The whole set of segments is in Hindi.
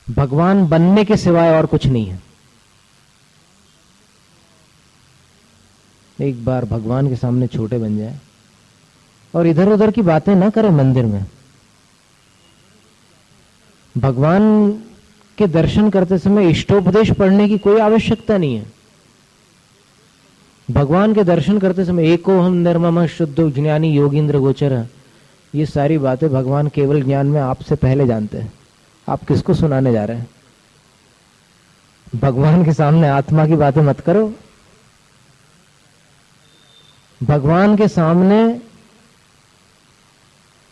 भगवान बनने के सिवाय और कुछ नहीं है। एक बार भगवान के सामने छोटे बन जाए और इधर उधर की बातें ना करें मंदिर में। भगवान के दर्शन करते समय इष्टोपदेश पढ़ने की कोई आवश्यकता नहीं है। भगवान के दर्शन करते समय एको हम निर्मम शुद्ध ज्ञानी योगींद्र गोचर, ये सारी बातें भगवान केवल ज्ञान में आपसे पहले जानते हैं। आप किसको सुनाने जा रहे हैं? भगवान के सामने आत्मा की बातें मत करो। भगवान के सामने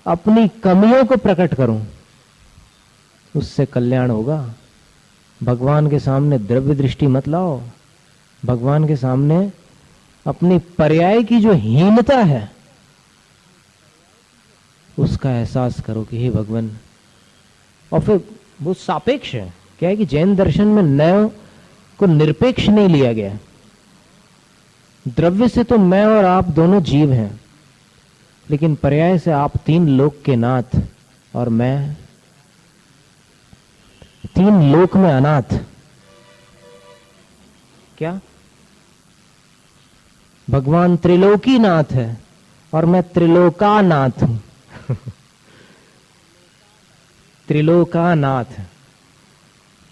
अपनी कमियों को प्रकट करो, उससे कल्याण होगा। भगवान के सामने द्रव्य दृष्टि मत लाओ। भगवान के सामने अपनी पर्याय की जो हीनता है उसका एहसास करो कि हे भगवान। और फिर वो सापेक्ष है। क्या है कि जैन दर्शन में नय को निरपेक्ष नहीं लिया गया। द्रव्य से तो मैं और आप दोनों जीव हैं, लेकिन पर्याय से आप तीन लोक के नाथ और मैं तीन लोक में अनाथ। क्या? भगवान त्रिलोकी नाथ है और मैं त्रिलोकानाथ हूं। त्रिलोकानाथ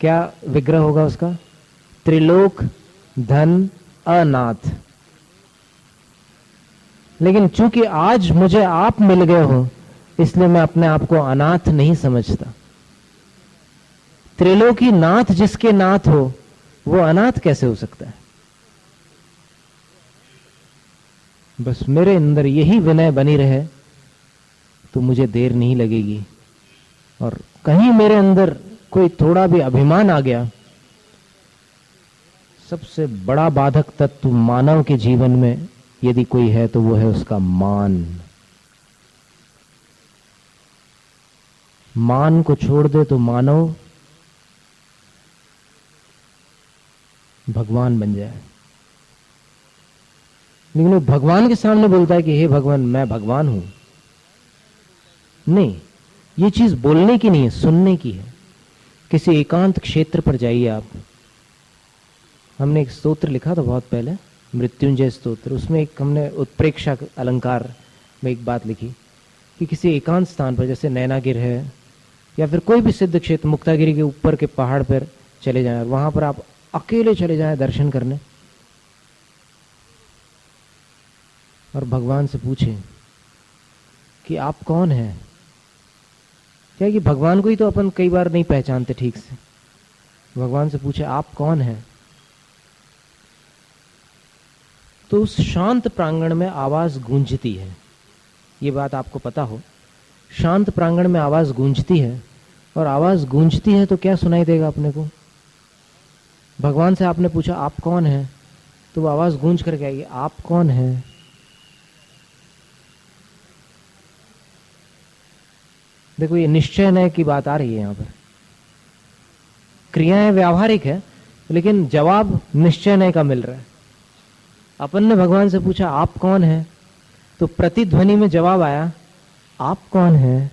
क्या विग्रह होगा उसका? त्रिलोक धन अनाथ। लेकिन चूंकि आज मुझे आप मिल गए हो इसलिए मैं अपने आप को अनाथ नहीं समझता। त्रिलोकी नाथ जिसके नाथ हो वो अनाथ कैसे हो सकता है? बस मेरे अंदर यही विनय बनी रहे तो मुझे देर नहीं लगेगी। और कहीं मेरे अंदर कोई थोड़ा भी अभिमान आ गया, सबसे बड़ा बाधक तत्व मानव के जीवन में यदि कोई है तो वो है उसका मान। मान को छोड़ दे तो मानव भगवान बन जाए। लेकिन वो भगवान के सामने बोलता है कि हे भगवान मैं भगवान हूं। नहीं, ये चीज बोलने की नहीं है, सुनने की है। किसी एकांत क्षेत्र पर जाइए आप। हमने एक स्तोत्र लिखा था बहुत पहले, मृत्युंजय स्तोत्र। उसमें एक हमने उत्प्रेक्षा अलंकार में एक बात लिखी कि किसी एकांत स्थान पर, जैसे नैनागिर है या फिर कोई भी सिद्ध क्षेत्र, मुक्तागिरी के ऊपर के पहाड़ पर चले जाएं, वहां पर आप अकेले चले जाएं दर्शन करने और भगवान से पूछें कि आप कौन हैं। क्या कि भगवान को ही तो अपन कई बार नहीं पहचानते ठीक से। भगवान से पूछे आप कौन हैं, तो उस शांत प्रांगण में आवाज गूंजती है। ये बात आपको पता हो, शांत प्रांगण में आवाज गूंजती है। और आवाज गूंजती है तो क्या सुनाई देगा अपने को? भगवान से आपने पूछा आप कौन हैं, तो वो आवाज गूंज करके आएगी आप कौन हैं। देखो ये निश्चय नय की बात आ रही है यहां पर। क्रियाएं व्यावहारिक है लेकिन जवाब निश्चय नय का मिल रहा है। अपन ने भगवान से पूछा आप कौन हैं, तो प्रतिध्वनि में जवाब आया आप कौन हैं।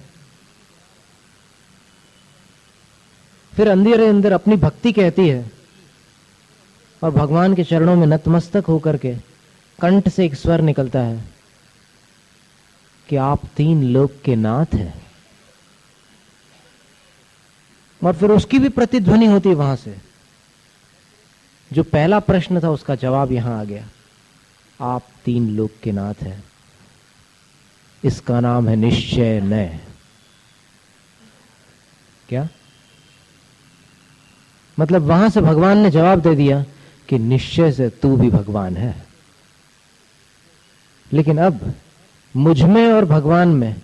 फिर अंदर अंदर अपनी भक्ति कहती है और भगवान के चरणों में नतमस्तक होकर के कंठ से एक स्वर निकलता है कि आप तीन लोक के नाथ हैं। और फिर उसकी भी प्रतिध्वनि होती है वहां से। जो पहला प्रश्न था उसका जवाब यहां आ गया, आप तीन लोक के नाथ हैं। इसका नाम है निश्चय नय। क्या मतलब? वहां से भगवान ने जवाब दे दिया कि निश्चय से तू भी भगवान है। लेकिन अब मुझ में और भगवान में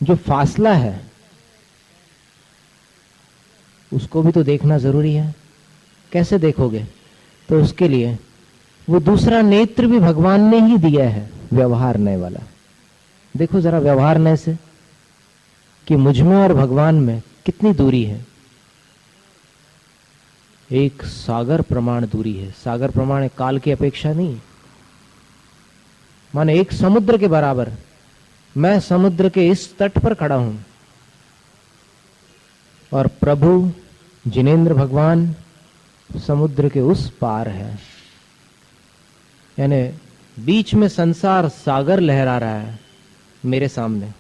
जो फासला है उसको भी तो देखना जरूरी है। कैसे देखोगे? तो उसके लिए वो दूसरा नेत्र भी भगवान ने ही दिया है, व्यवहार नय वाला। देखो जरा व्यवहार नय से कि मुझ में और भगवान में कितनी दूरी है। एक सागर प्रमाण दूरी है। सागर प्रमाण काल की अपेक्षा नहीं, माने एक समुद्र के बराबर। मैं समुद्र के इस तट पर खड़ा हूं और प्रभु जिनेंद्र भगवान समुद्र के उस पार है, यानी बीच में संसार सागर लहरा रहा है मेरे सामने,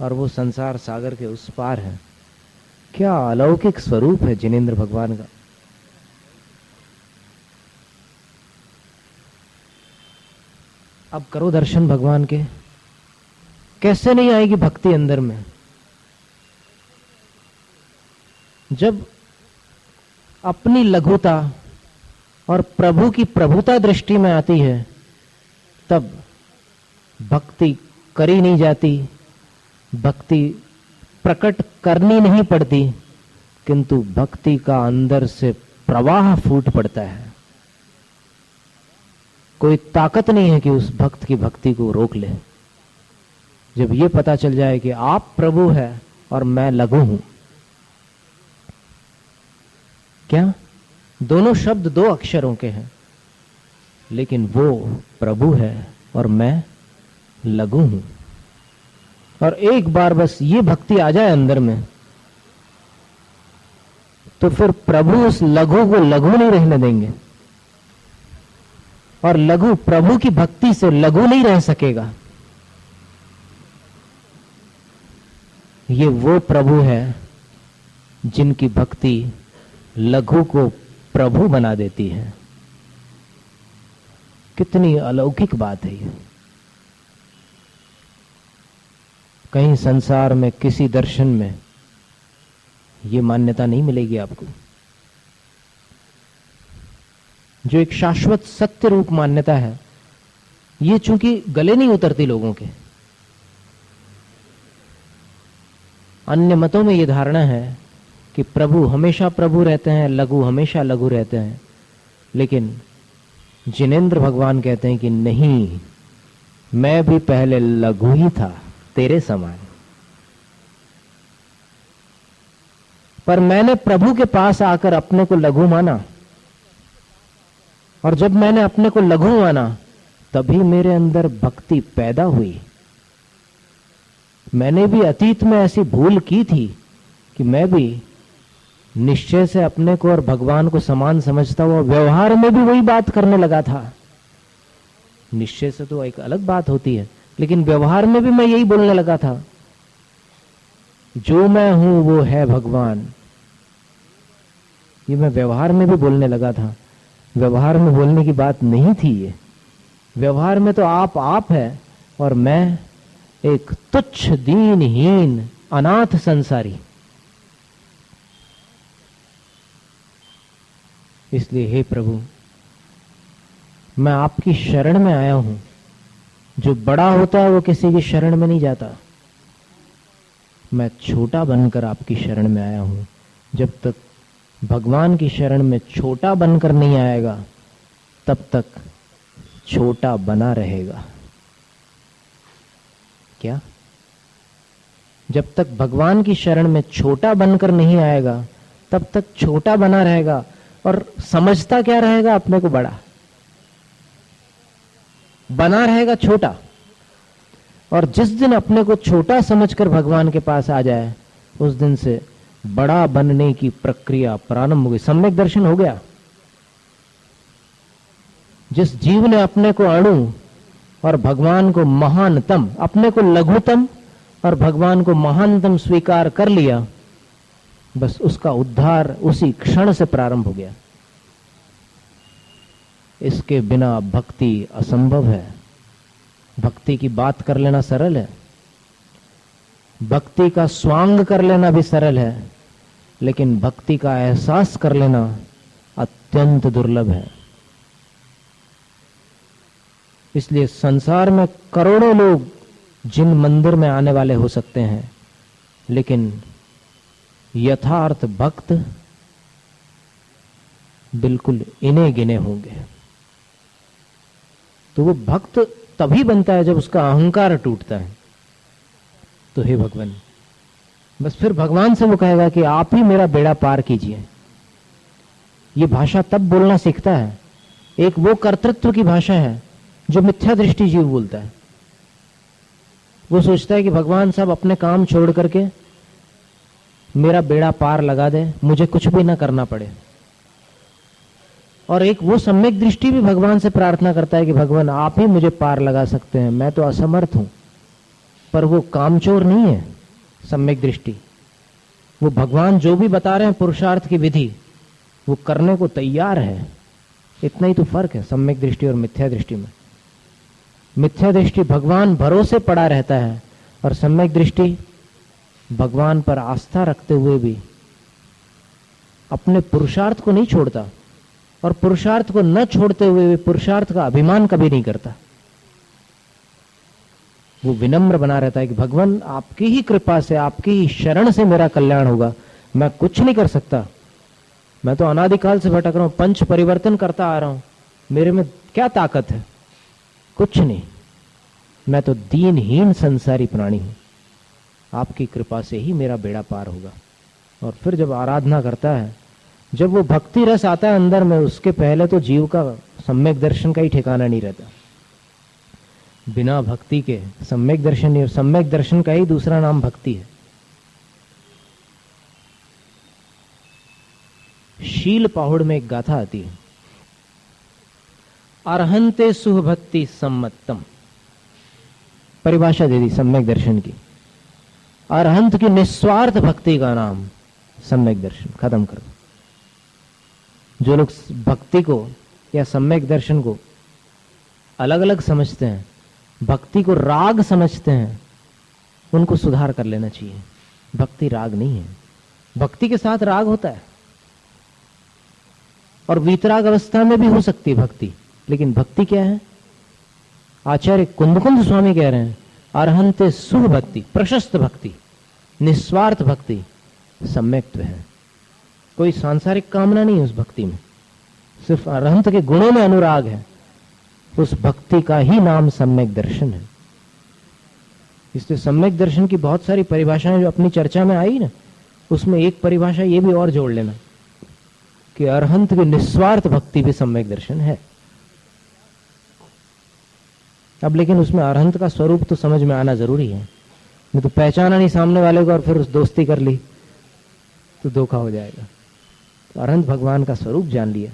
और वो संसार सागर के उस पार है। क्या अलौकिक स्वरूप है जिनेंद्र भगवान का। अब करो दर्शन भगवान के, कैसे नहीं आएगी भक्ति अंदर में। जब अपनी लघुता और प्रभु की प्रभुता दृष्टि में आती है, तब भक्ति करी नहीं जाती, भक्ति प्रकट करनी नहीं पड़ती, किंतु भक्ति का अंदर से प्रवाह फूट पड़ता है। कोई ताकत नहीं है कि उस भक्त की भक्ति को रोक ले। जब ये पता चल जाए कि आप प्रभु है और मैं लघु हूं। क्या दोनों शब्द दो अक्षरों के हैं, लेकिन वो प्रभु है और मैं लघु हूं। और एक बार बस ये भक्ति आ जाए अंदर में, तो फिर प्रभु उस लघु को लघु नहीं रहने देंगे, और लघु प्रभु की भक्ति से लघु नहीं रह सकेगा। ये वो प्रभु है जिनकी भक्ति लघु को प्रभु बना देती है। कितनी अलौकिक बात है ये। कहीं संसार में किसी दर्शन में ये मान्यता नहीं मिलेगी आपको। जो एक शाश्वत सत्य रूप मान्यता है, ये चूंकि गले नहीं उतरती लोगों के। अन्य मतों में ये धारणा है कि प्रभु हमेशा प्रभु रहते हैं, लघु हमेशा लघु रहते हैं, लेकिन जिनेंद्र भगवान कहते हैं कि नहीं, मैं भी पहले लघु ही था तेरे समान, पर मैंने प्रभु के पास आकर अपने को लघु माना, और जब मैंने अपने को लघु माना तभी मेरे अंदर भक्ति पैदा हुई। मैंने भी अतीत में ऐसी भूल की थी कि मैं भी निश्चय से अपने को और भगवान को समान समझता हुआ व्यवहार में भी वही बात करने लगा था। निश्चय से तो एक अलग बात होती है, लेकिन व्यवहार में भी मैं यही बोलने लगा था, जो मैं हूं वो है भगवान। ये मैं व्यवहार में भी बोलने लगा था। व्यवहार में बोलने की बात नहीं थी ये। व्यवहार में तो आप है और मैं एक तुच्छ दीनहीन अनाथ संसारी। इसलिए हे प्रभु, मैं आपकी शरण में आया हूं। जो बड़ा होता है वो किसी की शरण में नहीं जाता। मैं छोटा बनकर आपकी शरण में आया हूं। जब तक भगवान की शरण में छोटा बनकर नहीं आएगा, तब तक छोटा बना रहेगा। क्या? जब तक भगवान की शरण में छोटा बनकर नहीं आएगा, तब तक छोटा बना रहेगा, और समझता क्या रहेगा? अपने को बड़ा बना रहेगा, छोटा। और जिस दिन अपने को छोटा समझकर भगवान के पास आ जाए, उस दिन से बड़ा बनने की प्रक्रिया प्रारंभ हो गई। सम्यक दर्शन हो गया। जिस जीव ने अपने को अणु और भगवान को महानतम, अपने को लघुतम और भगवान को महानतम स्वीकार कर लिया, बस उसका उद्धार उसी क्षण से प्रारंभ हो गया। इसके बिना भक्ति असंभव है। भक्ति की बात कर लेना सरल है, भक्ति का स्वांग कर लेना भी सरल है, लेकिन भक्ति का एहसास कर लेना अत्यंत दुर्लभ है। इसलिए संसार में करोड़ों लोग जिन मंदिर में आने वाले हो सकते हैं, लेकिन यथार्थ भक्त बिल्कुल इन्हें गिने होंगे। तो वो भक्त तभी बनता है जब उसका अहंकार टूटता है। तो हे भगवान, बस फिर भगवान से वो कहेगा कि आप ही मेरा बेड़ा पार कीजिए। ये भाषा तब बोलना सीखता है। एक वो कर्तृत्व की भाषा है जो मिथ्या दृष्टि जीव बोलता है। वो सोचता है कि भगवान साहब अपने काम छोड़ करके मेरा बेड़ा पार लगा दे, मुझे कुछ भी ना करना पड़े। और एक वो सम्यक दृष्टि भी भगवान से प्रार्थना करता है कि भगवान आप ही मुझे पार लगा सकते हैं, मैं तो असमर्थ हूं। पर वो कामचोर नहीं है सम्यक दृष्टि। वो भगवान जो भी बता रहे हैं पुरुषार्थ की विधि, वो करने को तैयार है। इतना ही तो फर्क है सम्यक दृष्टि और मिथ्या दृष्टि में। मिथ्या दृष्टि भगवान भरोसे पड़ा रहता है, और सम्यक दृष्टि भगवान पर आस्था रखते हुए भी अपने पुरुषार्थ को नहीं छोड़ता, और पुरुषार्थ को न छोड़ते हुए भी पुरुषार्थ का अभिमान कभी नहीं करता। वो विनम्र बना रहता है कि भगवान आपकी ही कृपा से, आपकी ही शरण से मेरा कल्याण होगा, मैं कुछ नहीं कर सकता। मैं तो अनादिकाल से भटक रहा हूं, पंच परिवर्तन करता आ रहा हूं, मेरे में क्या ताकत है? कुछ नहीं, मैं तो दीनहीन संसारी प्राणी हूं, आपकी कृपा से ही मेरा बेड़ा पार होगा। और फिर जब आराधना करता है, जब वो भक्ति रस आता है अंदर में, उसके पहले तो जीव का सम्यक दर्शन का ही ठिकाना नहीं रहता। बिना भक्ति के सम्यक दर्शन नहीं, और सम्यक दर्शन का ही दूसरा नाम भक्ति है। शील पाहुड़ में एक गाथा आती है, अरहंते सुभक्ति सम्मतम। परिभाषा दे दी सम्यक दर्शन की। अरहंत की निस्वार्थ भक्ति का नाम सम्यक दर्शन। खत्म कर दो। जो लोग भक्ति को या सम्यक दर्शन को अलग अलग समझते हैं, भक्ति को राग समझते हैं, उनको सुधार कर लेना चाहिए। भक्ति राग नहीं है। भक्ति के साथ राग होता है, और वीतराग अवस्था में भी हो सकती है भक्ति, लेकिन भक्ति क्या है? आचार्य कुंदकुंद स्वामी कह रहे हैं, अरहंते शुभ भक्ति, प्रशस्त भक्ति, निस्वार्थ भक्ति, सम्यक्त्व है। कोई सांसारिक कामना नहीं है उस भक्ति में, सिर्फ अरहंत के गुणों में अनुराग है। उस भक्ति का ही नाम सम्यक दर्शन है। इसलिए सम्यक दर्शन की बहुत सारी परिभाषाएं जो अपनी चर्चा में आई ना, उसमें एक परिभाषा ये भी और जोड़ लेना कि अरहंत की निस्वार्थ भक्ति भी सम्यक दर्शन है। अब लेकिन उसमें अरहंत का स्वरूप तो समझ में आना जरूरी है, नहीं तो पहचाना नहीं सामने वाले को और फिर उस दोस्ती कर ली तो धोखा हो जाएगा। तो अरहंत भगवान का स्वरूप जान लिया,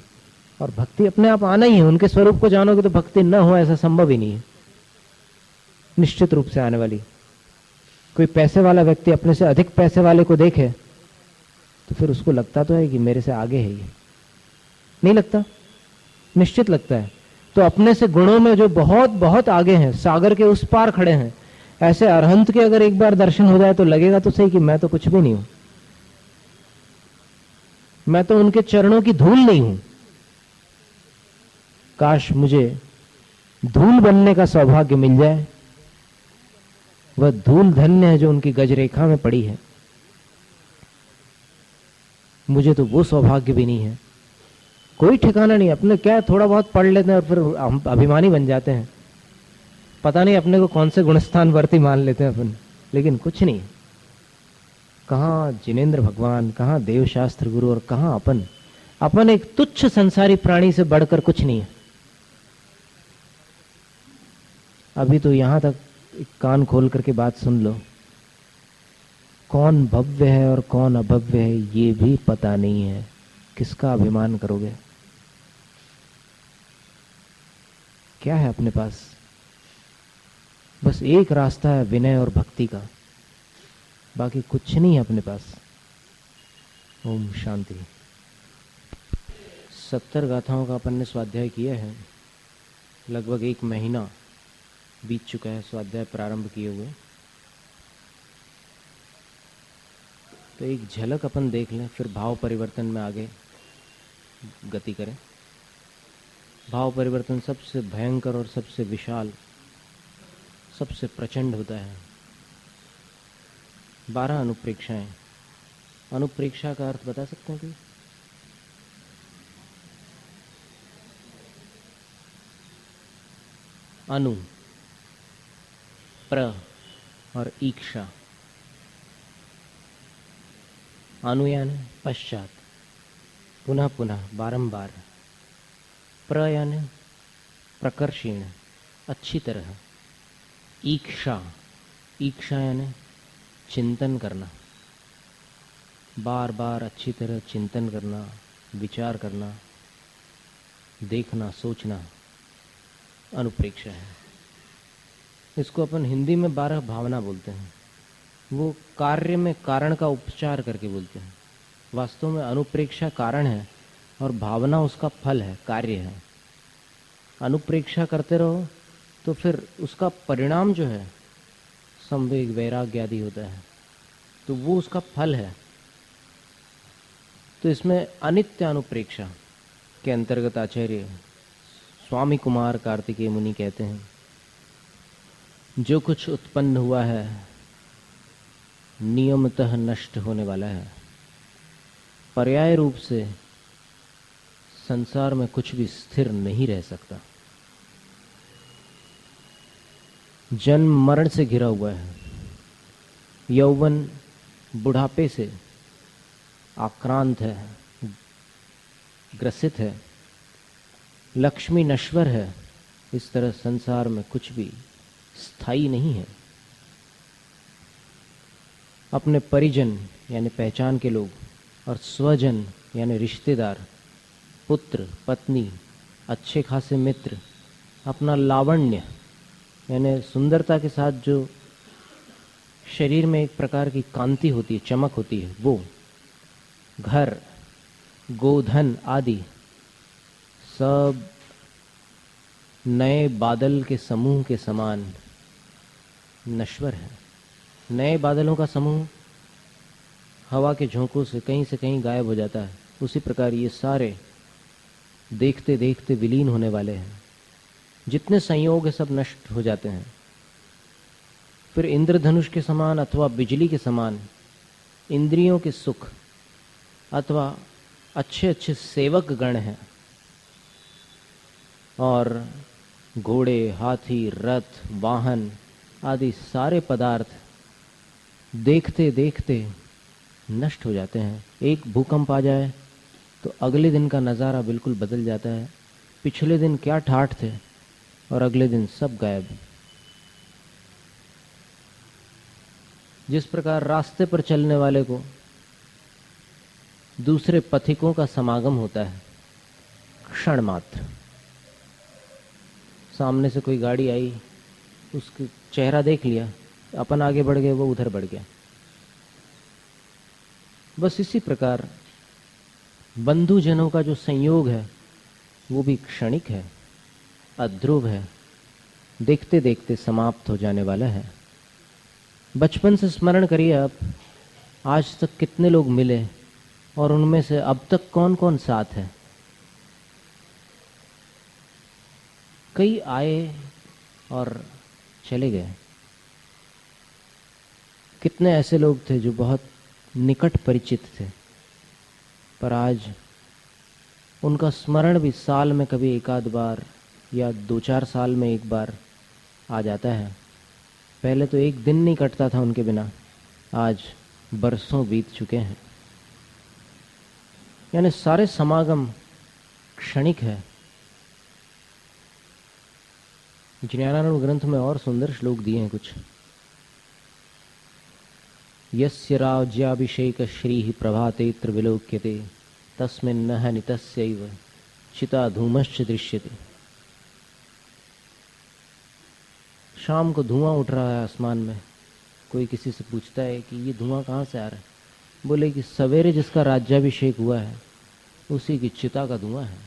और भक्ति अपने आप आना ही है। उनके स्वरूप को जानोगे तो भक्ति न हो ऐसा संभव ही नहीं है, निश्चित रूप से आने वाली। कोई पैसे वाला व्यक्ति अपने से अधिक पैसे वाले को देखे तो फिर उसको लगता तो है कि मेरे से आगे है ये, नहीं लगता? निश्चित लगता है। तो अपने से गुणों में जो बहुत बहुत आगे हैं, सागर के उस पार खड़े हैं, ऐसे अरहंत के अगर एक बार दर्शन हो जाए तो लगेगा तो सही कि मैं तो कुछ भी नहीं हूं, मैं तो उनके चरणों की धूल नहीं हूं। काश मुझे धूल बनने का सौभाग्य मिल जाए। वह धूल धन्य है जो उनकी गजरेखा में पड़ी है। मुझे तो वो सौभाग्य भी नहीं है। कोई ठिकाना नहीं। अपने क्या थोड़ा बहुत पढ़ लेते हैं और फिर हम अभिमानी बन जाते हैं। पता नहीं अपने को कौन से गुणस्थान वर्ती मान लेते हैं अपन, लेकिन कुछ नहीं। कहाँ जिनेंद्र भगवान, कहाँ देवशास्त्र गुरु, और कहाँ अपन। अपन एक तुच्छ संसारी प्राणी से बढ़कर कुछ नहीं है। अभी तो यहां तक कान खोल करके बात सुन लो। कौन भव्य है और कौन अभव्य है ये भी पता नहीं है। किसका अभिमान करोगे? क्या है अपने पास? बस एक रास्ता है विनय और भक्ति का, बाकी कुछ नहीं है अपने पास। ओम शांति। 70 गाथाओं का अपन ने स्वाध्याय किया है। लगभग 1 महीना बीत चुका है स्वाध्याय प्रारंभ किए हुए। तो एक झलक अपन देख लें, फिर भाव परिवर्तन में आगे गति करें। भाव परिवर्तन सबसे भयंकर और सबसे विशाल, सबसे प्रचंड होता है। 12 अनुप्रेक्षाएं। अनुप्रेक्षा का अर्थ बता सकते हैं कि अनु, प्र और ईक्षा। अनु यानी पश्चात, पुनः पुनः, बारंबार। प्र यानी प्रकर्षण, अच्छी तरह। ईक्षा, ईक्षा यानी चिंतन करना। बार बार अच्छी तरह चिंतन करना, विचार करना, देखना, सोचना अनुप्रेक्षा है। इसको अपन हिंदी में 12 भावना बोलते हैं। वो कार्य में कारण का उपचार करके बोलते हैं। वास्तव में अनुप्रेक्षा कारण है और भावना उसका फल है, कार्य है। अनुप्रेक्षा करते रहो तो फिर उसका परिणाम जो है संवेग, वैराग्य आदि होता है, तो वो उसका फल है। तो इसमें अनित्य अनुप्रेक्षा के अंतर्गत आचार्य स्वामी कुमार कार्तिकेय मुनि कहते हैं, जो कुछ उत्पन्न हुआ है नियमतः नष्ट होने वाला है। पर्याय रूप से संसार में कुछ भी स्थिर नहीं रह सकता। जन्म मरण से घिरा हुआ है, यौवन बुढ़ापे से आक्रांत है, ग्रसित है, लक्ष्मी नश्वर है। इस तरह संसार में कुछ भी स्थायी नहीं है। अपने परिजन यानी पहचान के लोग और स्वजन यानी रिश्तेदार, पुत्र, पत्नी, अच्छे खासे मित्र, अपना लावण्य यानी सुंदरता के साथ जो शरीर में एक प्रकार की कांति होती है, चमक होती है, वो, घर, गोधन आदि सब नए बादल के समूह के समान नश्वर है। नए बादलों का समूह हवा के झोंकों से कहीं गायब हो जाता है, उसी प्रकार ये सारे देखते देखते विलीन होने वाले हैं। जितने संयोग है सब नष्ट हो जाते हैं। फिर इंद्रधनुष के समान अथवा बिजली के समान इंद्रियों के सुख अथवा अच्छे अच्छे सेवक गण हैं, और घोड़े, हाथी, रथ, वाहन आदि सारे पदार्थ देखते देखते नष्ट हो जाते हैं। एक भूकंप आ जाए तो अगले दिन का नज़ारा बिल्कुल बदल जाता है। पिछले दिन क्या ठाठ थे और अगले दिन सब गायब। जिस प्रकार रास्ते पर चलने वाले को दूसरे पथिकों का समागम होता है क्षण मात्र, सामने से कोई गाड़ी आई, उसका चेहरा देख लिया, अपन आगे बढ़ गए, वो उधर बढ़ गया। बस इसी प्रकार बंधुजनों का जो संयोग है वो भी क्षणिक है, अध्रुव है, देखते देखते समाप्त हो जाने वाला है। बचपन से स्मरण करिए आप, आज तक कितने लोग मिले और उनमें से अब तक कौन कौन साथ है। कई आए और चले गए। कितने ऐसे लोग थे जो बहुत निकट परिचित थे, पर आज उनका स्मरण भी साल में कभी एक आध बार या 2-4 साल में एक बार आ जाता है। पहले तो एक दिन नहीं कटता था उनके बिना, आज बरसों बीत चुके हैं। यानी सारे समागम क्षणिक है। ज्ञानानंद ग्रंथ में और सुंदर श्लोक दिए हैं कुछ। यस्य राज्याभिषेक श्रीः प्रभातेत्र विलोक्यते तस्मिन्नः नितस्यैव चिता धूमश्च दृश्यते। शाम को धुआं उठ रहा है आसमान में, कोई किसी से पूछता है कि ये धुआं कहाँ से आ रहा है, बोले कि सवेरे जिसका राज्याभिषेक हुआ है उसी की चिता का धुआं है।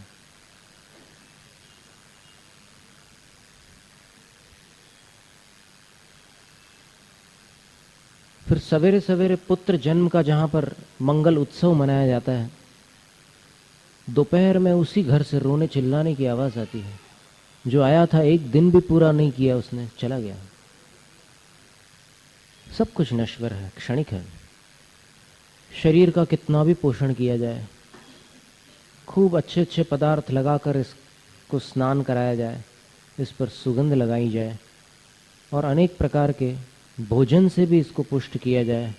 फिर सवेरे सवेरे पुत्र जन्म का जहां पर मंगल उत्सव मनाया जाता है, दोपहर में उसी घर से रोने चिल्लाने की आवाज आती है। जो आया था एक दिन भी पूरा नहीं किया उसने, चला गया। सब कुछ नश्वर है, क्षणिक है। शरीर का कितना भी पोषण किया जाए, खूब अच्छे अच्छे पदार्थ लगाकर इसको स्नान कराया जाए, इस पर सुगंध लगाई जाए और अनेक प्रकार के भोजन से भी इसको पुष्ट किया जाए,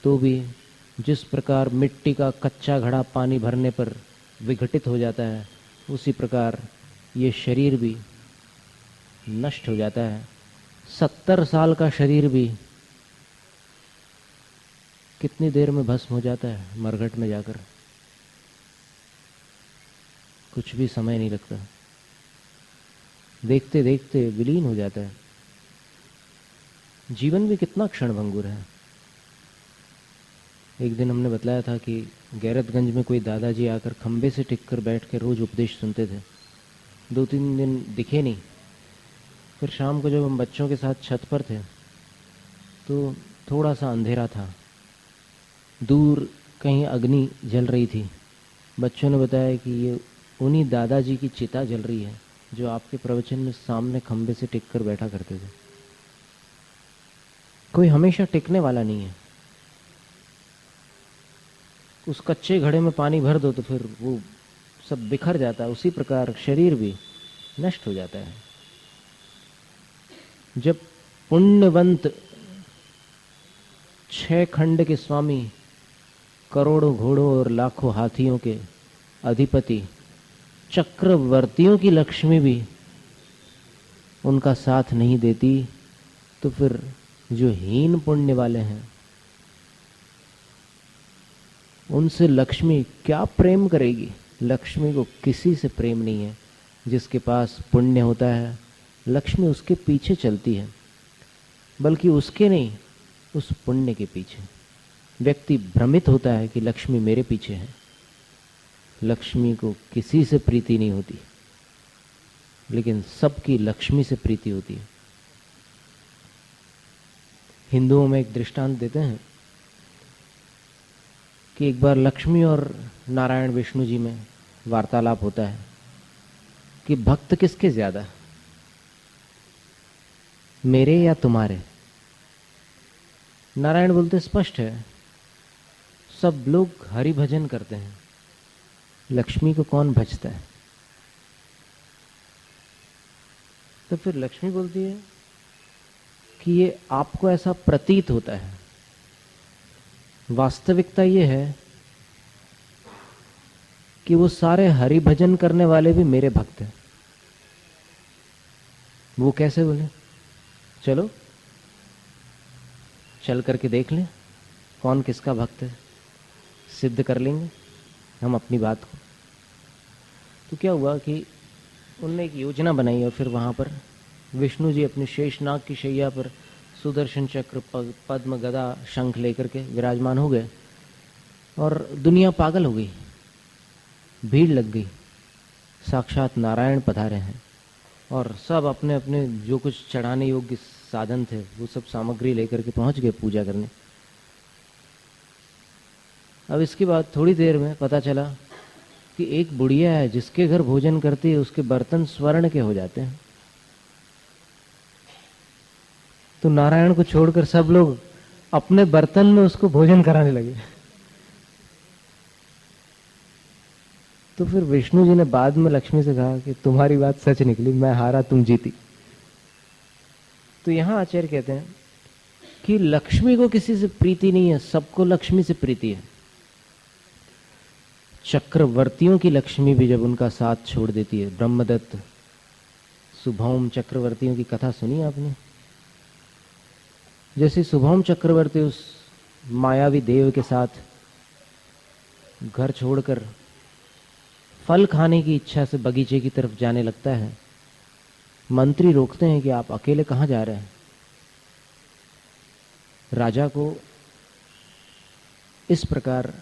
तो भी जिस प्रकार मिट्टी का कच्चा घड़ा पानी भरने पर विघटित हो जाता है, उसी प्रकार ये शरीर भी नष्ट हो जाता है। 70 साल का शरीर भी कितनी देर में भस्म हो जाता है मरघट में जाकर, कुछ भी समय नहीं लगता, देखते देखते विलीन हो जाता है। जीवन भी कितना क्षणभंगुर है। एक दिन हमने बतलाया था कि गैरतगंज में कोई दादाजी आकर खंबे से टिककर बैठ के रोज उपदेश सुनते थे। 2-3 दिन दिखे नहीं। फिर शाम को जब हम बच्चों के साथ छत पर थे तो थोड़ा सा अंधेरा था, दूर कहीं अग्नि जल रही थी। बच्चों ने बताया कि ये उन्हीं दादाजी की चिता जल रही है जो आपके प्रवचन में सामने खंबे से टिककर बैठा करते थे। कोई हमेशा टिकने वाला नहीं है। उस कच्चे घड़े में पानी भर दो तो फिर वो सब बिखर जाता है। उसी प्रकार शरीर भी नष्ट हो जाता है। जब पुण्यवंत 6 खंड के स्वामी, करोड़ों घोड़ों और लाखों हाथियों के अधिपति, चक्रवर्तियों की लक्ष्मी भी उनका साथ नहीं देती, तो फिर जो हीन पुण्य वाले हैं उनसे लक्ष्मी क्या प्रेम करेगी? लक्ष्मी को किसी से प्रेम नहीं है। जिसके पास पुण्य होता है लक्ष्मी उसके पीछे चलती है, बल्कि उसके नहीं, उस पुण्य के पीछे। व्यक्ति भ्रमित होता है कि लक्ष्मी मेरे पीछे है। लक्ष्मी को किसी से प्रीति नहीं होती, लेकिन सबकी लक्ष्मी से प्रीति होती है। हिंदुओं में एक दृष्टांत देते हैं कि एक बार लक्ष्मी और नारायण विष्णु जी में वार्तालाप होता है कि भक्त किसके ज्यादा, मेरे या तुम्हारे? नारायण बोलते स्पष्ट है, सब लोग हरि भजन करते हैं, लक्ष्मी को कौन भजता है? तो फिर लक्ष्मी बोलती है कि ये आपको ऐसा प्रतीत होता है, वास्तविकता ये है कि वो सारे हरि भजन करने वाले भी मेरे भक्त हैं। वो कैसे? बोले चलो चल करके देख लें कौन किसका भक्त है, सिद्ध कर लेंगे हम अपनी बात को। तो क्या हुआ कि उनने एक योजना बनाई और फिर वहां पर विष्णु जी अपने शेषनाग की शैया पर सुदर्शन चक्र, पद्म, गदा, शंख लेकर के विराजमान हो गए और दुनिया पागल हो गई, भीड़ लग गई। साक्षात नारायण पधारे हैं और सब अपने अपने जो कुछ चढ़ाने योग्य साधन थे वो सब सामग्री लेकर के पहुंच गए पूजा करने। अब इसके बाद थोड़ी देर में पता चला कि एक बुढ़िया है जिसके घर भोजन करती है उसके बर्तन स्वर्ण के हो जाते हैं। तो नारायण को छोड़कर सब लोग अपने बर्तन में उसको भोजन कराने लगे। तो फिर विष्णु जी ने बाद में लक्ष्मी से कहा कि तुम्हारी बात सच निकली, मैं हारा तुम जीती। तो यहां आचार्य कहते हैं कि लक्ष्मी को किसी से प्रीति नहीं है, सबको लक्ष्मी से प्रीति है। चक्रवर्तियों की लक्ष्मी भी जब उनका साथ छोड़ देती है, ब्रह्मदत्त, सुभौम चक्रवर्तियों की कथा सुनी आपने? जैसे सुभौम चक्रवर्ती उस मायावी देव के साथ घर छोड़कर फल खाने की इच्छा से बगीचे की तरफ जाने लगता है, मंत्री रोकते हैं कि आप अकेले कहां जा रहे हैं? राजा को इस प्रकार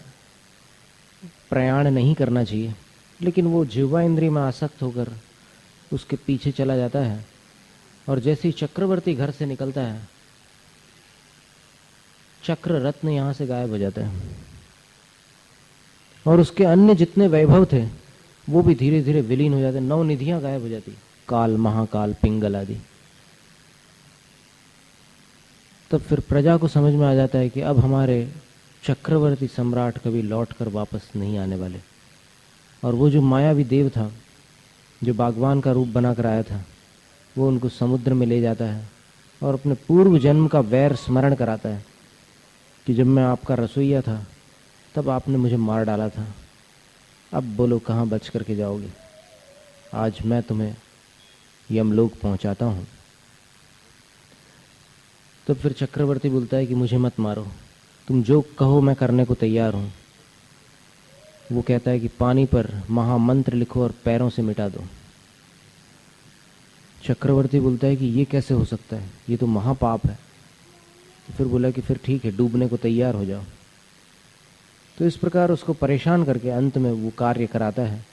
प्रयाण नहीं करना चाहिए, लेकिन वो जिह्वा इंद्रिय में आसक्त होकर उसके पीछे चला जाता है। और जैसे ही चक्रवर्ती घर से निकलता है, चक्र रत्न यहां से गायब हो जाता है और उसके अन्य जितने वैभव थे वो भी धीरे धीरे विलीन हो जाते हैं। 9 निधियां गायब हो जाती, काल, महाकाल, पिंगल आदि। तब फिर प्रजा को समझ में आ जाता है कि अब हमारे चक्रवर्ती सम्राट कभी लौट कर वापस नहीं आने वाले। और वो जो मायावी देव था, जो बागवान का रूप बनाकर आया था, वो उनको समुद्र में ले जाता है और अपने पूर्व जन्म का वैर स्मरण कराता है कि जब मैं आपका रसोइया था तब आपने मुझे मार डाला था, अब बोलो कहाँ बच करके जाओगे? आज मैं तुम्हें यमलोक पहुंचाता हूं। तो फिर चक्रवर्ती बोलता है कि मुझे मत मारो, तुम जो कहो मैं करने को तैयार हूं। वो कहता है कि पानी पर महामंत्र लिखो और पैरों से मिटा दो। चक्रवर्ती बोलता है कि ये कैसे हो सकता है, ये तो महापाप है। तो फिर बोला कि फिर ठीक है, डूबने को तैयार हो जाओ। तो इस प्रकार उसको परेशान करके अंत में वो कार्य कराता है,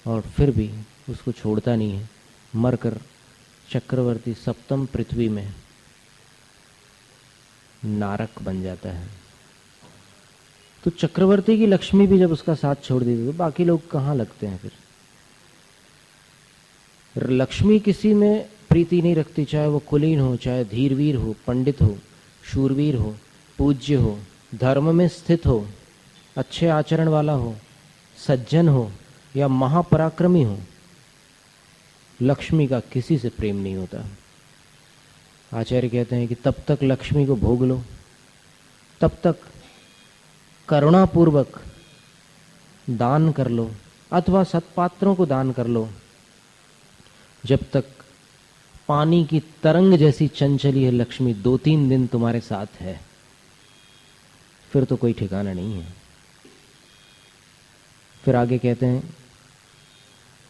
और फिर भी उसको छोड़ता नहीं है। मरकर चक्रवर्ती सप्तम पृथ्वी में नारक बन जाता है। तो चक्रवर्ती की लक्ष्मी भी जब उसका साथ छोड़ देती तो बाकी लोग कहाँ लगते हैं फिर। लक्ष्मी किसी में प्रीति नहीं रखती, चाहे वो कुलीन हो, चाहे धीरवीर हो, पंडित हो, शूरवीर हो, पूज्य हो, धर्म में स्थित हो, अच्छे आचरण वाला हो, सज्जन हो या महापराक्रमी हो। लक्ष्मी का किसी से प्रेम नहीं होता। आचार्य कहते हैं कि तब तक लक्ष्मी को भोग लो, तब तक करुणापूर्वक दान कर लो अथवा सत्पात्रों को दान कर लो, जब तक पानी की तरंग जैसी चंचली है लक्ष्मी 2-3 दिन तुम्हारे साथ है, फिर तो कोई ठिकाना नहीं है। फिर आगे कहते हैं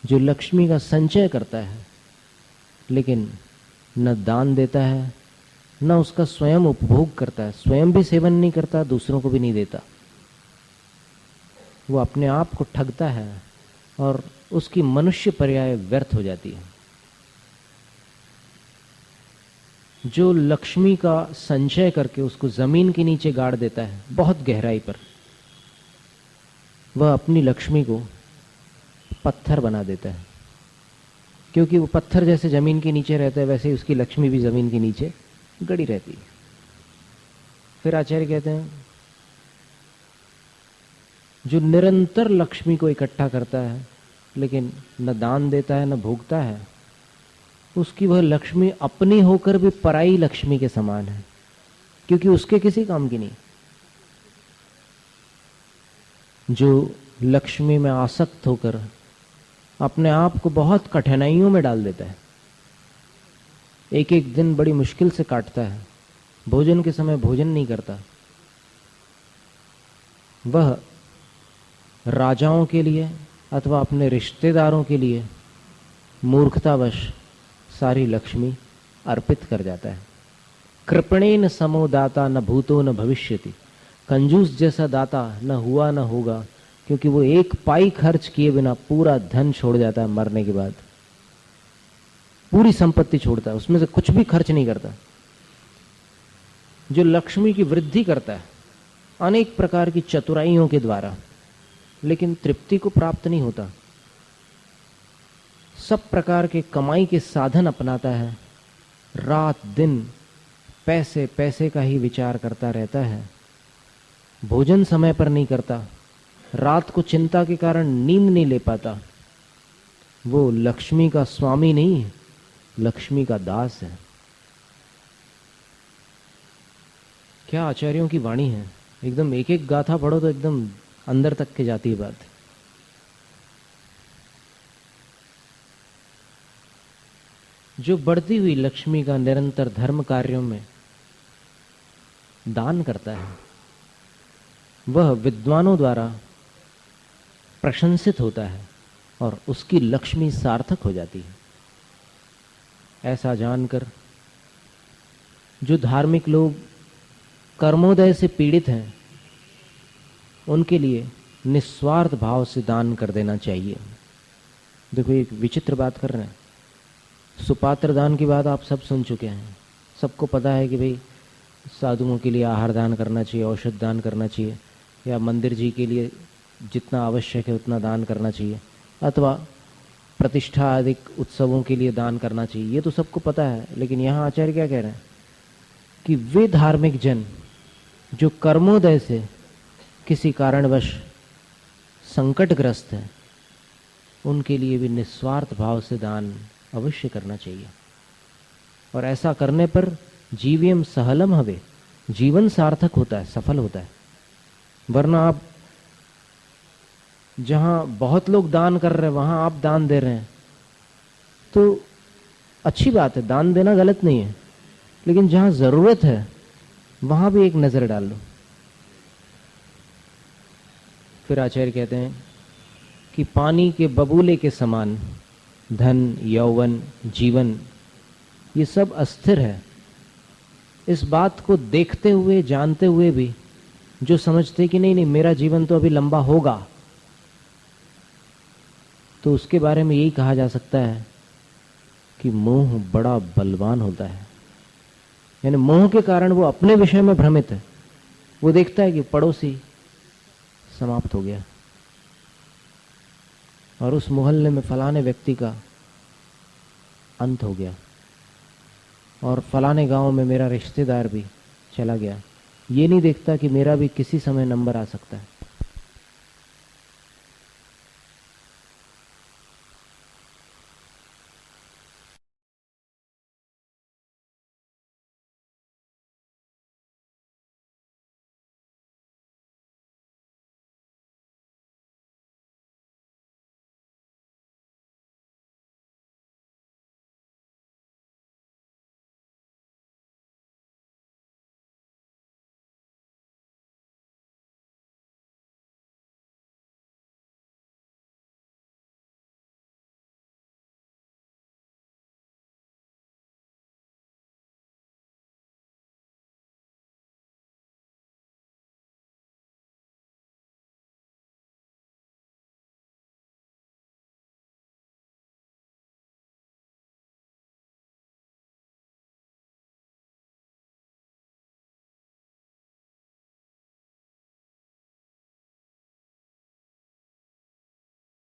जो लक्ष्मी का संचय करता है लेकिन न दान देता है न उसका स्वयं उपभोग करता है, स्वयं भी सेवन नहीं करता, दूसरों को भी नहीं देता, वो अपने आप को ठगता है और उसकी मनुष्य पर्याय व्यर्थ हो जाती है। जो लक्ष्मी का संचय करके उसको जमीन के नीचे गाड़ देता है बहुत गहराई पर, वह अपनी लक्ष्मी को पत्थर बना देता है। क्योंकि वो पत्थर जैसे जमीन के नीचे रहता है, वैसे ही उसकी लक्ष्मी भी जमीन के नीचे गड़ी रहती है। फिर आचार्य कहते हैं जो निरंतर लक्ष्मी को इकट्ठा करता है लेकिन न दान देता है न भोगता है, उसकी वह लक्ष्मी अपनी होकर भी पराई लक्ष्मी के समान है, क्योंकि उसके किसी काम की नहीं। जो लक्ष्मी में आसक्त होकर अपने आप को बहुत कठिनाइयों में डाल देता है, एक एक दिन बड़ी मुश्किल से काटता है, भोजन के समय भोजन नहीं करता, वह राजाओं के लिए अथवा अपने रिश्तेदारों के लिए मूर्खतावश सारी लक्ष्मी अर्पित कर जाता है। कृपणेन समो दाता न भूतो न भविष्यति, कंजूस जैसा दाता न हुआ न होगा, क्योंकि वो एक पाई खर्च किए बिना पूरा धन छोड़ जाता है। मरने के बाद पूरी संपत्ति छोड़ता है, उसमें से कुछ भी खर्च नहीं करता। जो लक्ष्मी की वृद्धि करता है अनेक प्रकार की चतुराइयों के द्वारा, लेकिन तृप्ति को प्राप्त नहीं होता, सब प्रकार के कमाई के साधन अपनाता है, रात दिन पैसे पैसे का ही विचार करता रहता है, भोजन समय पर नहीं करता, रात को चिंता के कारण नींद नहीं ले पाता। वो लक्ष्मी का स्वामी नहीं है, लक्ष्मी का दास है। क्या आचार्यों की वाणी है, एकदम एक एक गाथा पढ़ो तो एकदम अंदर तक के जाती है बात। जो बढ़ती हुई लक्ष्मी का निरंतर धर्म कार्यों में दान करता है, वह विद्वानों द्वारा प्रशंसित होता है और उसकी लक्ष्मी सार्थक हो जाती है। ऐसा जानकर जो धार्मिक लोग कर्मोदय से पीड़ित हैं, उनके लिए निस्वार्थ भाव से दान कर देना चाहिए। देखो एक विचित्र बात कर रहे हैं, सुपात्र दान की बात आप सब सुन चुके हैं। सबको पता है कि भाई साधुओं के लिए आहार दान करना चाहिए, औषध दान करना चाहिए, या मंदिर जी के लिए जितना आवश्यक है उतना दान करना चाहिए, अथवा प्रतिष्ठा आदि उत्सवों के लिए दान करना चाहिए। ये तो सबको पता है। लेकिन यहाँ आचार्य क्या कह रहे हैं कि वे धार्मिक जन जो कर्मोदय से किसी कारणवश संकटग्रस्त हैं, उनके लिए भी निस्वार्थ भाव से दान अवश्य करना चाहिए। और ऐसा करने पर जीव्यम सहलम हवे, जीवन सार्थक होता है, सफल होता है। वरना आप जहां बहुत लोग दान कर रहे हैं वहां आप दान दे रहे हैं तो अच्छी बात है, दान देना गलत नहीं है, लेकिन जहां जरूरत है वहां भी एक नजर डाल लो। फिर आचार्य कहते हैं कि पानी के बबूले के समान धन, यौवन, जीवन ये सब अस्थिर है। इस बात को देखते हुए, जानते हुए भी जो समझते कि नहीं नहीं मेरा जीवन तो अभी लंबा होगा, तो उसके बारे में यही कहा जा सकता है कि मोह बड़ा बलवान होता है। यानी मोह के कारण वो अपने विषय में भ्रमित है। वो देखता है कि पड़ोसी समाप्त हो गया और उस मोहल्ले में फलाने व्यक्ति का अंत हो गया और फलाने गांव में मेरा रिश्तेदार भी चला गया। ये नहीं देखता कि मेरा भी किसी समय नंबर आ सकता है।